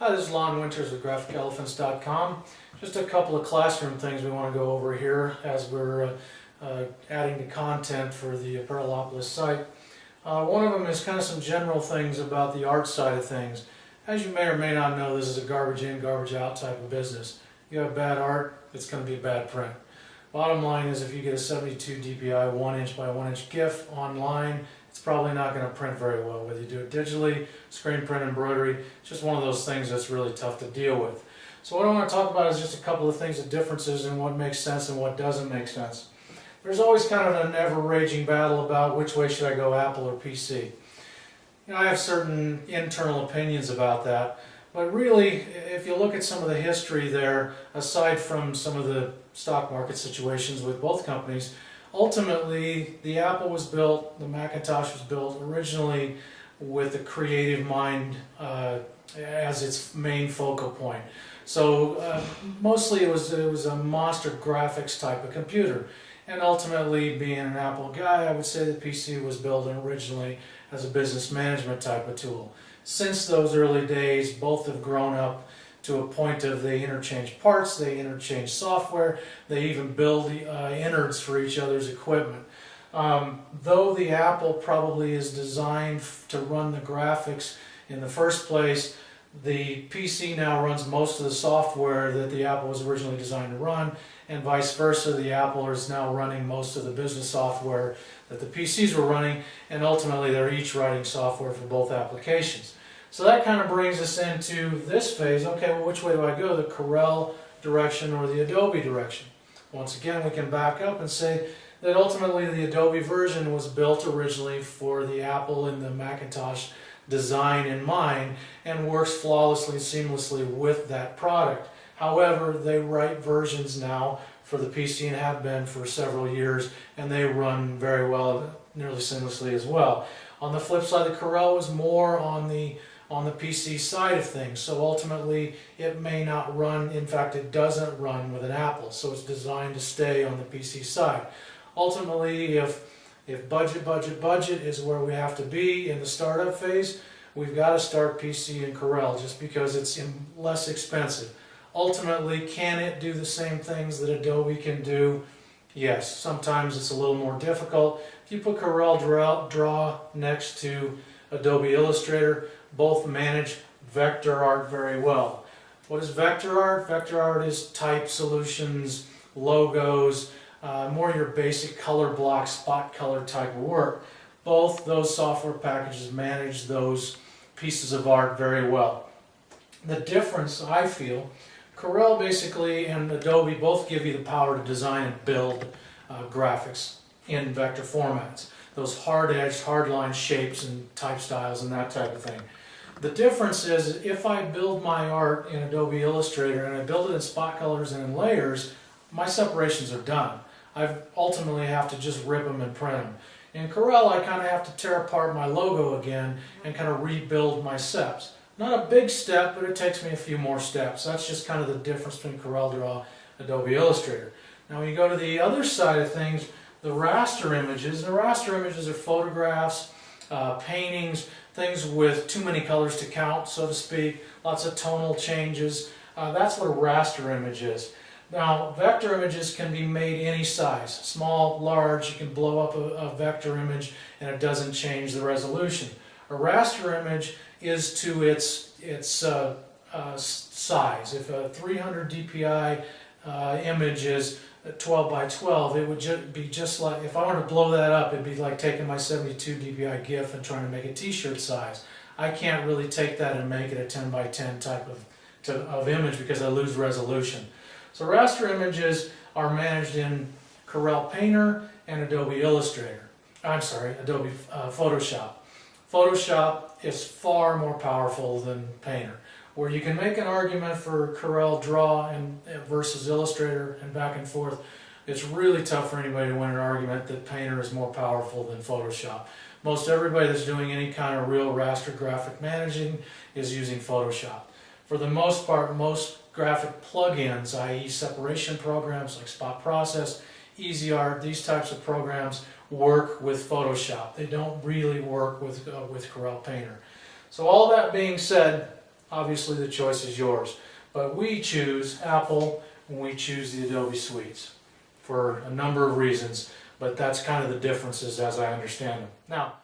Hi, this is Lon Winters with GraphicElephants.com. Just a couple of classroom things we want to go over here as we're adding to content for the Parallelopolis site. One of them is kind of some general things about the art side of things. As you may or may not know, this is a garbage in, garbage out type of business. You have bad art, it's going to be a bad print. Bottom line is, if you get a 72 dpi 1 inch by 1 inch GIF online, it's probably not going to print very well. Whether you do it digitally, screen print, embroidery, it's just one of those things that's really tough to deal with. So what I want to talk about is just a couple of things, the differences in what makes sense and what doesn't make sense. There's always kind of an ever-raging battle about which way should I go, Apple or PC. You know, I have certain internal opinions about that, but really, if you look at some of the history there, aside from some of the stock market situations with both companies, ultimately the Apple was built, the Macintosh was built originally with the creative mind as its main focal point. So mostly it was a monster graphics type of computer. And ultimately, being an Apple guy, I would say the PC was built originally as a business management type of tool. Since those early days, both have grown up to a point of they interchange parts, they interchange software, they even build innards for each other's equipment. Though the Apple probably is designed to run the graphics in the first place, the PC now runs most of the software that the Apple was originally designed to run, and vice versa. The Apple is now running most of the business software that the PCs were running, and ultimately they're each writing software for both applications. So that kind of brings us into this phase. Okay, well, which way do I go, the Corel direction or the Adobe direction? Once again, we can back up and say that ultimately the Adobe version was built originally for the Apple and the Macintosh design in mind and works flawlessly, seamlessly with that product. However, they write versions now for the PC and have been for several years, and they run very well, nearly seamlessly as well. On the flip side, the Corel was more on the PC side of things, so ultimately it may not run, in fact it doesn't run with an Apple, so it's designed to stay on the PC side. Ultimately, if budget is where we have to be in the startup phase, we've got to start PC and Corel just because it's less expensive. Ultimately, can it do the same things that Adobe can do? Yes, sometimes it's a little more difficult. If you put Corel Draw next to Adobe Illustrator, both manage vector art very well. What is vector art? Vector art is type solutions, logos, more your basic color block, spot color type of work. Both those software packages manage those pieces of art very well. The difference, I feel, Corel basically and Adobe both give you the power to design and build graphics in vector formats. Those hard-edged, hard-line shapes and type styles and that type of thing. The difference is, if I build my art in Adobe Illustrator and I build it in spot colors and in layers, my separations are done. I ultimately have to just rip them and print them. In Corel, I kind of have to tear apart my logo again and kind of rebuild my steps. Not a big step, but it takes me a few more steps. That's just kind of the difference between Corel Draw and Adobe Illustrator. Now when you go to the other side of things, the raster images. The raster images are photographs, paintings, things with too many colors to count, so to speak, lots of tonal changes. That's what a raster image is. Now, vector images can be made any size, small, large. You can blow up a vector image and it doesn't change the resolution. A raster image is to its size. If a 300 dpi image is 12 by 12, it would be just like, if I wanted to blow that up, it'd be like taking my 72 dpi GIF and trying to make a t-shirt size. I can't really take that and make it a 10 by 10 type of image because I lose resolution. So raster images are managed in Corel Painter and Adobe Illustrator. Adobe Photoshop. Photoshop is far more powerful than Painter. Where you can make an argument for Corel Draw versus Illustrator and back and forth, it's really tough for anybody to win an argument that Painter is more powerful than Photoshop. Most everybody that's doing any kind of real raster graphic managing is using Photoshop. For the most part, most graphic plugins, i.e. separation programs like Spot Process, EasyArt, these types of programs work with Photoshop. They don't really work with Corel Painter. So all that being said, obviously the choice is yours. But we choose Apple when we choose the Adobe Suites for a number of reasons, but that's kind of the differences as I understand them. Now,